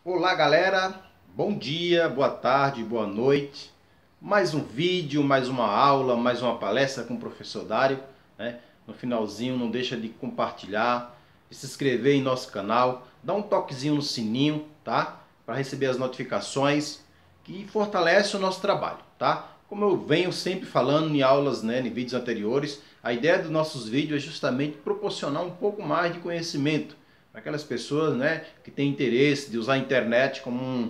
Olá galera, bom dia, boa tarde, boa noite. Mais um vídeo, mais uma aula, mais uma palestra com o professor Dário, né? No finalzinho não deixa de compartilhar, de se inscrever em nosso canal, dá um toquezinho no sininho, tá? Para receber as notificações que fortalece o nosso trabalho, tá? Como eu venho sempre falando em aulas, né, em vídeos anteriores, a ideia dos nossos vídeos é justamente proporcionar um pouco mais de conhecimento para aquelas pessoas, né, que têm interesse de usar a internet como um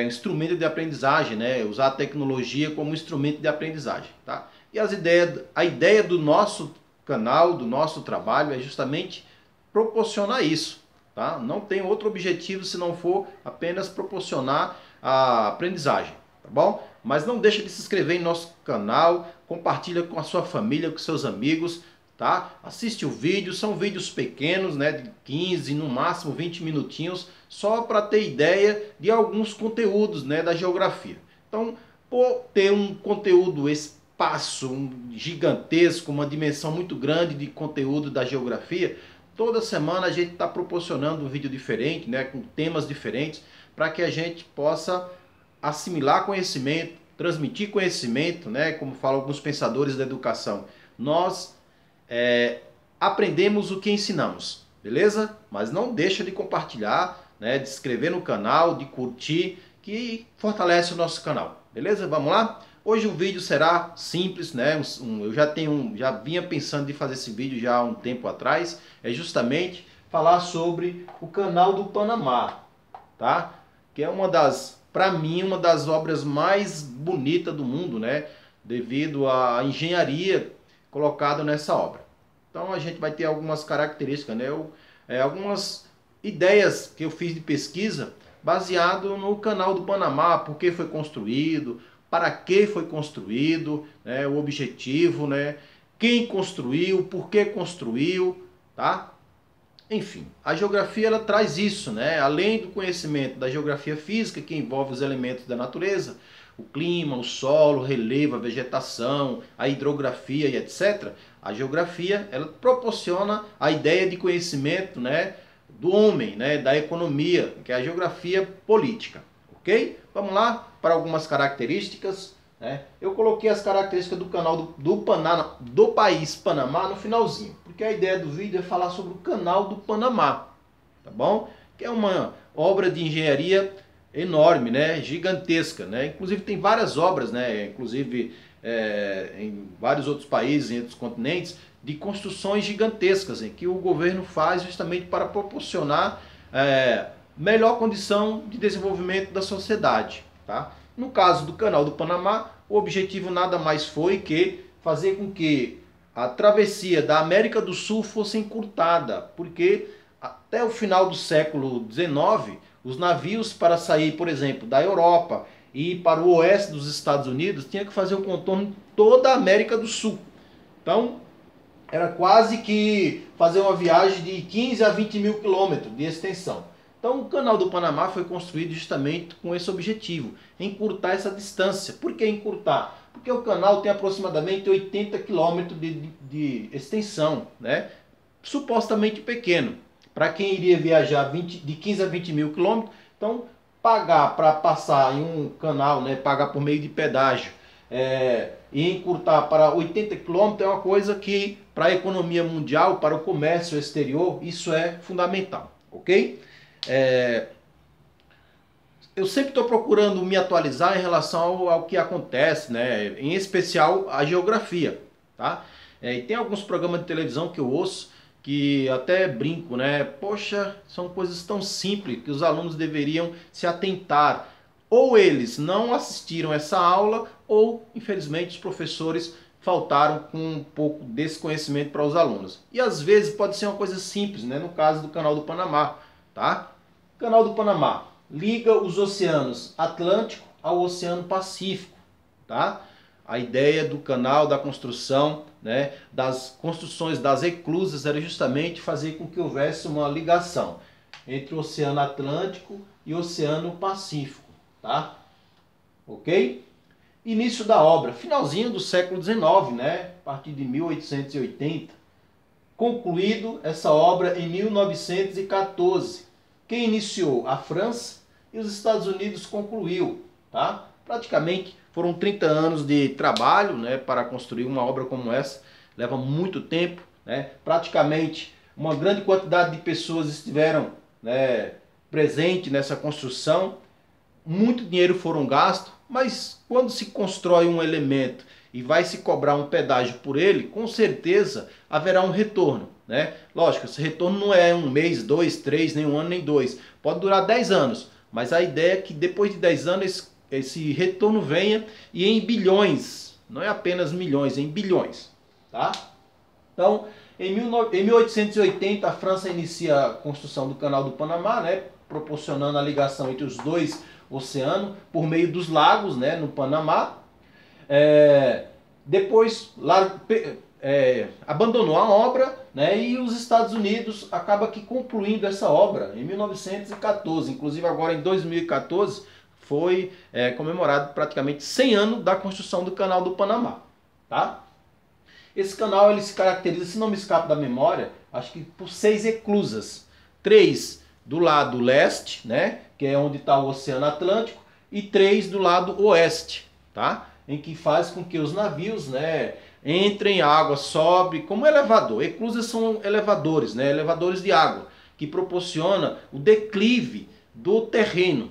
instrumento de aprendizagem, né, usar a tecnologia como instrumento de aprendizagem, tá? E a ideia do nosso canal, do nosso trabalho é justamente proporcionar isso, tá? Não tem outro objetivo se não for apenas proporcionar a aprendizagem, tá bom? Mas não deixa de se inscrever em nosso canal, compartilha com a sua família, com seus amigos, tá? Assiste o vídeo, são vídeos pequenos, né, de 15, no máximo 20 minutinhos, só para ter ideia de alguns conteúdos, né, da geografia. Então, por ter um conteúdo gigantesco, uma dimensão muito grande de conteúdo da geografia, toda semana a gente está proporcionando um vídeo diferente, né, com temas diferentes, para que a gente possa assimilar conhecimento, transmitir conhecimento, né, como falam alguns pensadores da educação. Nós aprendemos o que ensinamos, beleza? Mas não deixa de compartilhar, né, de se inscrever no canal, de curtir, que fortalece o nosso canal, beleza? Vamos lá? Hoje o vídeo será simples, né? Eu já vinha pensando de fazer esse vídeo já há um tempo atrás, é justamente falar sobre o Canal do Panamá, tá? Que é para mim, uma das obras mais bonitas do mundo, né? Devido à engenharia colocada nessa obra. Então a gente vai ter algumas características, né? Algumas ideias que eu fiz de pesquisa baseado no Canal do Panamá, por que foi construído, para que foi construído, né? O objetivo, né? Quem construiu, por que construiu, tá? Enfim, a geografia ela traz isso, né? Além do conhecimento da geografia física, que envolve os elementos da natureza, o clima, o solo, o relevo, a vegetação, a hidrografia e etc. A geografia ela proporciona a ideia de conhecimento, né, do homem, né, da economia, que é a geografia política, ok? Vamos lá para algumas características. Eu coloquei as características do canal do país Panamá no finalzinho, porque a ideia do vídeo é falar sobre o canal do Panamá, tá bom? Que é uma obra de engenharia enorme, né? Gigantesca, né? Inclusive tem várias obras, né? Inclusive em vários outros países, em outros continentes, de construções gigantescas, em que o governo faz justamente para proporcionar melhor condição de desenvolvimento da sociedade, tá? No caso do Canal do Panamá, o objetivo nada mais foi que fazer com que a travessia da América do Sul fosse encurtada, porque até o final do século XIX, os navios para sair, por exemplo, da Europa e ir para o oeste dos Estados Unidos, tinha que fazer o contorno de toda a América do Sul. Então, era quase que fazer uma viagem de 15 a 20 mil quilômetros de extensão. Então o Canal do Panamá foi construído justamente com esse objetivo, encurtar essa distância. Por que encurtar? Porque o canal tem aproximadamente 80 quilômetros de extensão, né? Supostamente pequeno. Para quem iria viajar de 15 a 20 mil quilômetros, então pagar para passar em um canal, né, pagar por meio de pedágio, e encurtar para 80 quilômetros é uma coisa que para a economia mundial, para o comércio exterior, isso é fundamental, ok? Eu sempre estou procurando me atualizar em relação ao que acontece, né? Em especial a geografia, tá? E tem alguns programas de televisão que eu ouço que até brinco, né? Poxa, são coisas tão simples que os alunos deveriam se atentar. Ou eles não assistiram essa aula, ou infelizmente os professores faltaram com um pouco desse conhecimento para os alunos. E às vezes pode ser uma coisa simples, né? No caso do Canal do Panamá, tá? Canal do Panamá liga os oceanos Atlântico ao Oceano Pacífico, tá? A ideia do canal, da construção, né, das construções das eclusas era justamente fazer com que houvesse uma ligação entre o Oceano Atlântico e o Oceano Pacífico, tá? Ok? Início da obra, finalzinho do século XIX, né? A partir de 1880. Concluído essa obra em 1914. Quem iniciou? A França. e os Estados Unidos concluiu, tá? Praticamente foram 30 anos de trabalho, né, para construir uma obra como essa, leva muito tempo, né? Praticamente uma grande quantidade de pessoas estiveram, né, presentes nessa construção, muito dinheiro foram gastos, mas quando se constrói um elemento e vai se cobrar um pedágio por ele, com certeza haverá um retorno, né? Lógico, esse retorno não é um mês, dois, três, nem um ano, nem dois. Pode durar 10 anos, mas a ideia é que depois de 10 anos esse retorno venha e em bilhões, não é apenas milhões, em bilhões, tá? Então, em 1880 a França inicia a construção do Canal do Panamá, né, proporcionando a ligação entre os dois oceanos por meio dos lagos, né, no Panamá. Depois abandonou a obra, né, e os Estados Unidos acaba que concluindo essa obra em 1914. Inclusive agora em 2014 foi comemorado praticamente 100 anos da construção do Canal do Panamá, tá? Esse canal ele se caracteriza, se não me escapa da memória, acho que por 6 eclusas. 3 do lado leste, né, que é onde está o Oceano Atlântico, e 3 do lado oeste, tá? Em que faz com que os navios, né, entrem, a água sobe, como elevador. Eclusas são elevadores, né, elevadores de água, que proporciona o declive do terreno,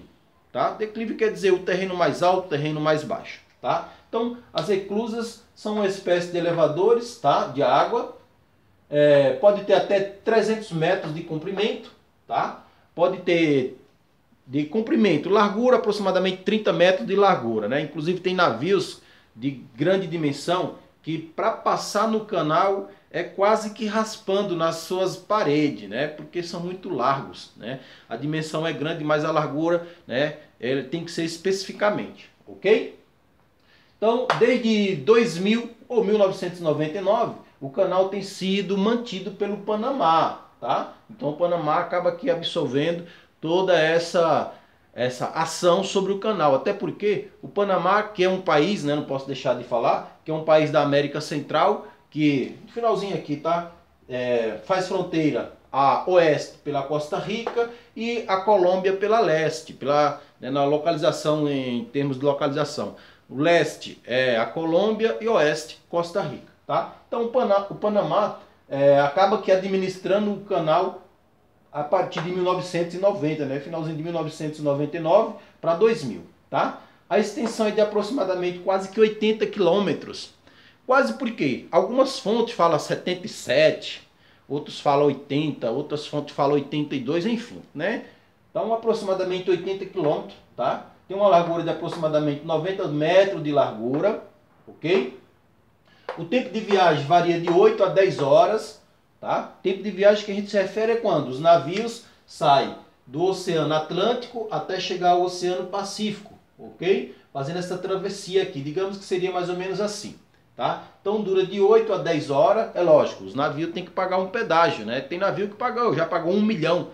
tá? Declive quer dizer o terreno mais alto, o terreno mais baixo, tá? Então, as eclusas são uma espécie de elevadores, tá, de água. Pode ter até 300 metros de comprimento, tá? Pode ter de comprimento, largura aproximadamente 30 metros de largura, né? Inclusive tem navios de grande dimensão que para passar no canal é quase que raspando nas suas paredes, né? Porque são muito largos, né? A dimensão é grande, mas a largura, né, ele tem que ser especificamente, ok? Então, desde 2000 ou 1999, o canal tem sido mantido pelo Panamá, tá? Então o Panamá acaba aqui absorvendo toda essa ação sobre o canal. Até porque o Panamá, que é um país, né, não posso deixar de falar, que é um país da América Central, que, no finalzinho aqui, tá? Faz fronteira a oeste pela Costa Rica e a Colômbia pela leste, né, na localização, em termos de localização. O leste é a Colômbia e o oeste Costa Rica, tá? Então o Panamá acaba que administrando o canal a partir de 1990, né? Finalzinho de 1999 para 2000, tá? A extensão é de aproximadamente quase que 80 quilômetros. Quase porque algumas fontes falam 77, outros falam 80, outras fontes falam 82, enfim, né? Então aproximadamente 80 quilômetros, tá? Tem uma largura de aproximadamente 90 metros de largura, ok? O tempo de viagem varia de 8 a 10 horas, tá? Tempo de viagem que a gente se refere é quando os navios saem do Oceano Atlântico até chegar ao Oceano Pacífico, ok? Fazendo essa travessia aqui, digamos que seria mais ou menos assim, tá? Então dura de 8 a 10 horas, é lógico, os navios têm que pagar um pedágio, né? Tem navio que já pagou 1 milhão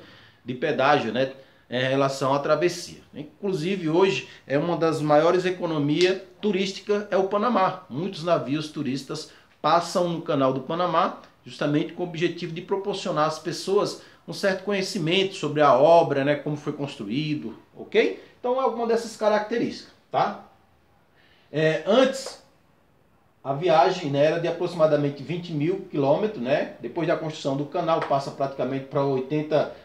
de pedágio, né? Em relação à travessia. Inclusive hoje é uma das maiores economias turísticas é o Panamá. Muitos navios turistas passam no canal do Panamá justamente com o objetivo de proporcionar às pessoas um certo conhecimento sobre a obra, né, como foi construído, ok? Então é alguma dessas características, tá? Antes a viagem, né, era de aproximadamente 20 mil quilômetros, né? Depois da construção do canal passa praticamente para 80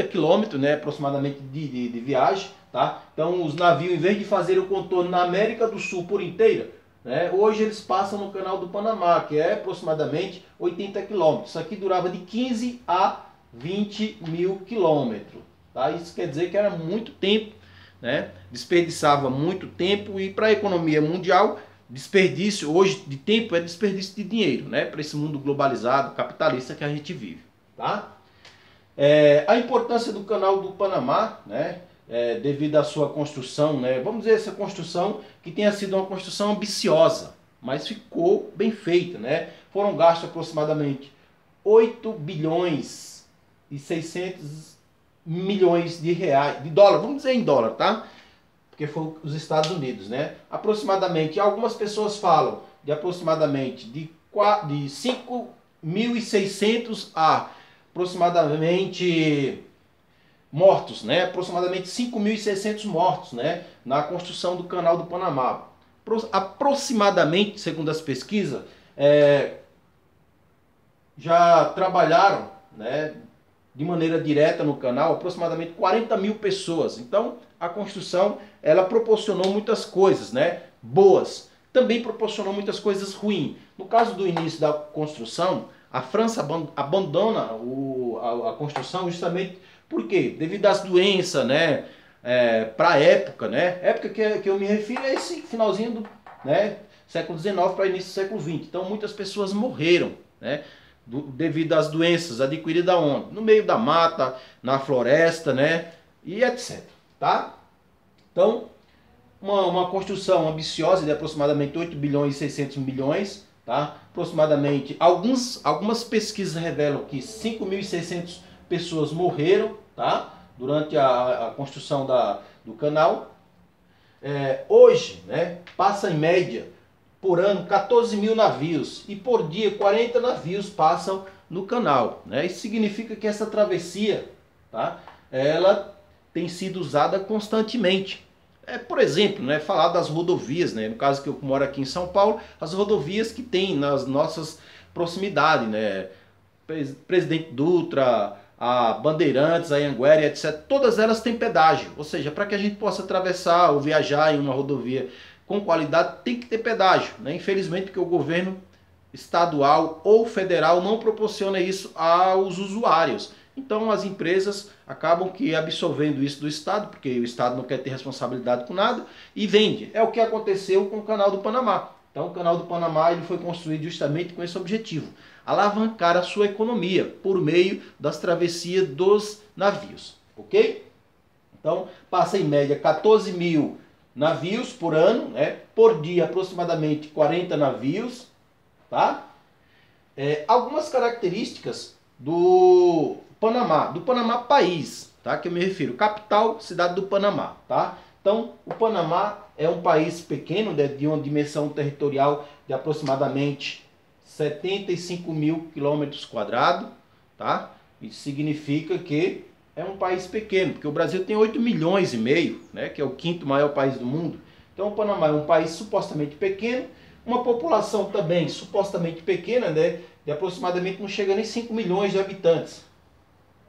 quilômetros, né, aproximadamente de viagem, tá? Então os navios, em vez de fazer o contorno na América do Sul por inteira, né, hoje eles passam no canal do Panamá, que é aproximadamente 80 quilômetros. Isso aqui durava de 15 a 20 mil quilômetros, tá? Isso quer dizer que era muito tempo, né? Desperdiçava muito tempo, e para a economia mundial, desperdício hoje de tempo é desperdício de dinheiro, né? Para esse mundo globalizado, capitalista que a gente vive, tá? A importância do canal do Panamá, né, devido à sua construção, né, vamos dizer, essa construção que tenha sido uma construção ambiciosa, mas ficou bem feita, né? Foram gastos aproximadamente 8 bilhões e 600 milhões de reais, de dólar, vamos dizer em dólar, tá? Porque foi os Estados Unidos, né? Aproximadamente, algumas pessoas falam de aproximadamente de 5.600 a aproximadamente mortos, né? Aproximadamente 5.600 mortos, né? Na construção do Canal do Panamá. Aproximadamente, segundo as pesquisas, já trabalharam, né, de maneira direta no canal aproximadamente 40 mil pessoas. Então a construção ela proporcionou muitas coisas, né, boas. Também proporcionou muitas coisas ruins. No caso do início da construção, a França abandona a construção justamente porque devido às doenças, né, para a época, né, época que eu me refiro é esse finalzinho do, né, século XIX para início do século XX. Então muitas pessoas morreram, né, devido às doenças adquiridas onde? No meio da mata, na floresta, né, e etc. Tá? Então, uma construção ambiciosa de aproximadamente 8 bilhões e 600 milhões, tá? Aproximadamente, algumas pesquisas revelam que 5.600 pessoas morreram, tá? Durante a construção do canal. Hoje, né, passa em média por ano 14 mil navios e por dia 40 navios passam no canal, né? Isso significa que essa travessia, tá, ela tem sido usada constantemente. Por exemplo, né, falar das rodovias, né, no caso que eu moro aqui em São Paulo, as rodovias que tem nas nossas proximidades, né, Presidente Dutra, a Bandeirantes, a Anhanguera, etc. Todas elas têm pedágio, ou seja, para que a gente possa atravessar ou viajar em uma rodovia com qualidade tem que ter pedágio, né? Infelizmente, porque o governo estadual ou federal não proporciona isso aos usuários. Então as empresas acabam que absorvendo isso do Estado, porque o Estado não quer ter responsabilidade com nada, e vende. É o que aconteceu com o Canal do Panamá. Então o Canal do Panamá ele foi construído justamente com esse objetivo, alavancar a sua economia por meio das travessias dos navios, ok? Então passa em média 14 mil navios por ano, né? Por dia aproximadamente 40 navios, tá? Algumas características do Panamá país, tá? Que eu me refiro, capital, cidade do Panamá, tá? Então o Panamá é um país pequeno, né, de uma dimensão territorial de aproximadamente 75 mil quilômetros quadrados, tá? Isso significa que é um país pequeno, porque o Brasil tem 8 milhões e meio, né, que é o quinto maior país do mundo. Então o Panamá é um país supostamente pequeno, uma população também supostamente pequena, né, de aproximadamente não chega nem 5 milhões de habitantes.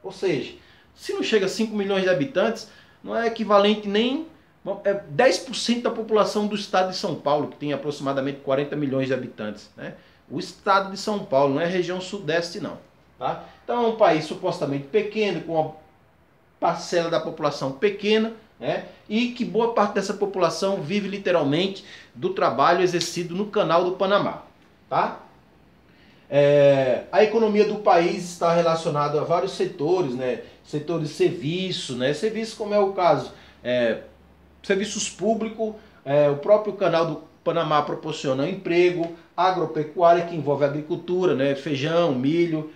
Ou seja, se não chega a 5 milhões de habitantes, não é equivalente nem 10% da população do estado de São Paulo, que tem aproximadamente 40 milhões de habitantes, né? O estado de São Paulo, não é a região sudeste não, tá? Então é um país supostamente pequeno, com uma parcela da população pequena, né? E que boa parte dessa população vive literalmente do trabalho exercido no Canal do Panamá, tá? A economia do país está relacionada a vários setores, né? Setores de serviço, né? Serviço como é o caso, serviços públicos, o próprio Canal do Panamá proporciona emprego, agropecuária que envolve agricultura, né? Feijão, milho,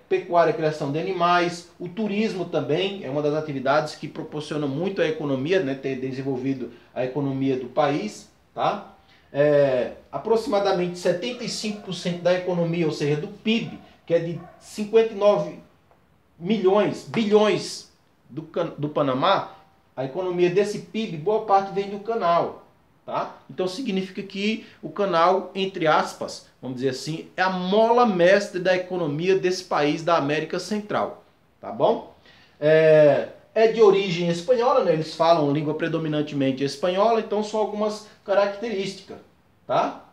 pecuária, criação de animais, o turismo também é uma das atividades que proporciona muito a economia, né? Ter desenvolvido a economia do país, tá? Aproximadamente 75% da economia, ou seja, do PIB, que é de 59 bilhões do Panamá, a economia desse PIB, boa parte vem do canal, tá? Então significa que o canal, entre aspas, vamos dizer assim, é a mola mestre da economia desse país da América Central, tá bom? É de origem espanhola, né? Eles falam língua predominantemente espanhola, então são algumas características, tá?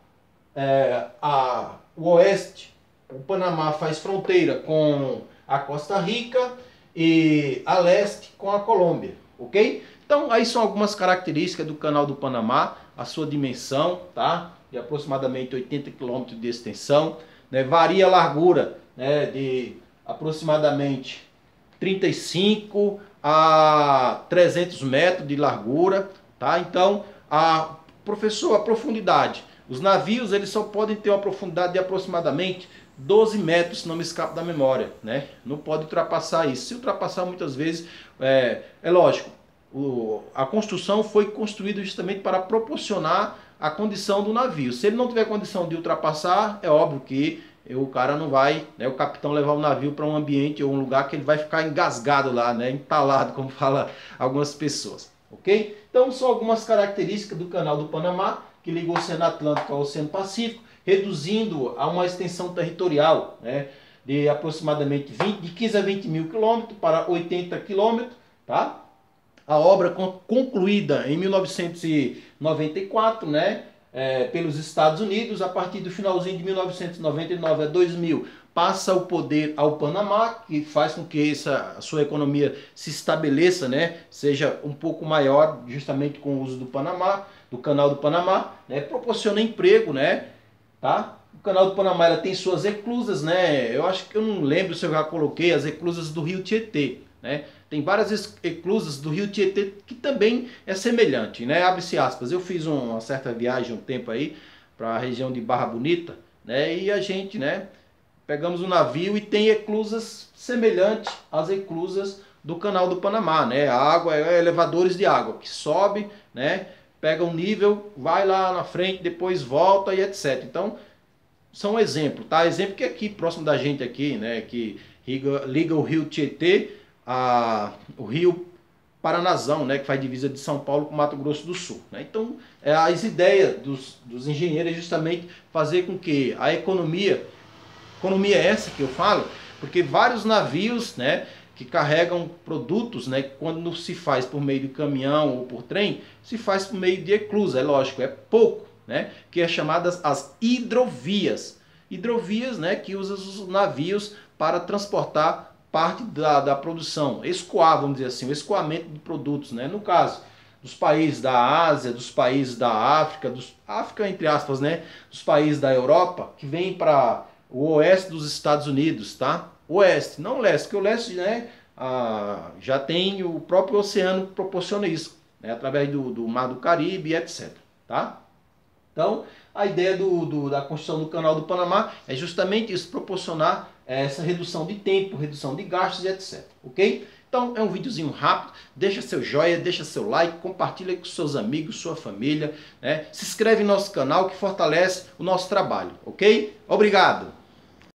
O oeste, o Panamá faz fronteira com a Costa Rica e a leste com a Colômbia, ok? Então aí são algumas características do Canal do Panamá, a sua dimensão, tá? De aproximadamente 80 km de extensão, né? Varia a largura, né, de aproximadamente 35 a 300 metros de largura, tá? Então, professor, a profundidade. Os navios eles só podem ter uma profundidade de aproximadamente 12 metros, se não me escapa da memória, né? Não pode ultrapassar isso. Se ultrapassar muitas vezes, é lógico, a construção foi construída justamente para proporcionar a condição do navio. Se ele não tiver condição de ultrapassar, é óbvio que o cara não vai, né, o capitão levar o navio para um ambiente ou um lugar que ele vai ficar engasgado lá, né, entalado, como fala algumas pessoas, ok? Então são algumas características do Canal do Panamá, que liga o Oceano Atlântico ao Oceano Pacífico, reduzindo a uma extensão territorial, né, de aproximadamente 15 a 20 mil quilômetros para 80 quilômetros, tá? A obra concluída em 1994, né, pelos Estados Unidos. A partir do finalzinho de 1999 a 2000, passa o poder ao Panamá, que faz com que a sua economia se estabeleça, né, seja um pouco maior, justamente com o uso do Panamá, do Canal do Panamá, né, proporciona emprego, né, tá? O Canal do Panamá ela tem suas eclusas, né? Eu acho que eu não lembro se eu já coloquei as eclusas do Rio Tietê, né? Tem várias eclusas do Rio Tietê que também é semelhante, né? Abre-se aspas. Eu fiz uma certa viagem um tempo aí para a região de Barra Bonita, né? E a gente, né, pegamos um navio e tem eclusas semelhantes às eclusas do Canal do Panamá, né? A água é elevadores de água que sobe, né? Pega um nível, vai lá na frente, depois volta e etc. Então, são exemplos, tá? Exemplo que aqui, próximo da gente aqui, né? Que liga o Rio Tietê o Rio Paranazão, né? Que faz divisa de São Paulo com Mato Grosso do Sul, né? Então, as ideias dos engenheiros é justamente fazer com que a economia é essa que eu falo, porque vários navios, né, que carregam produtos, né, quando se faz por meio de caminhão ou por trem, se faz por meio de eclusa, é lógico, é pouco, né, que é chamadas as hidrovias. Hidrovias, né, que usam os navios para transportar parte da produção, escoar, vamos dizer assim, o escoamento de produtos, né, no caso dos países da Ásia, dos países da África, África entre aspas, né, dos países da Europa, que vêm para o oeste dos Estados Unidos, tá? Oeste, não leste, porque o leste, né, já tem o próprio oceano que proporciona isso, né, através do Mar do Caribe, etc. Tá? Então, a ideia da construção do Canal do Panamá é justamente isso, proporcionar essa redução de tempo, redução de gastos, etc. Ok? Então, é um videozinho rápido, deixa seu joinha, deixa seu like, compartilha com seus amigos, sua família, né? Se inscreve no nosso canal que fortalece o nosso trabalho, ok? Obrigado!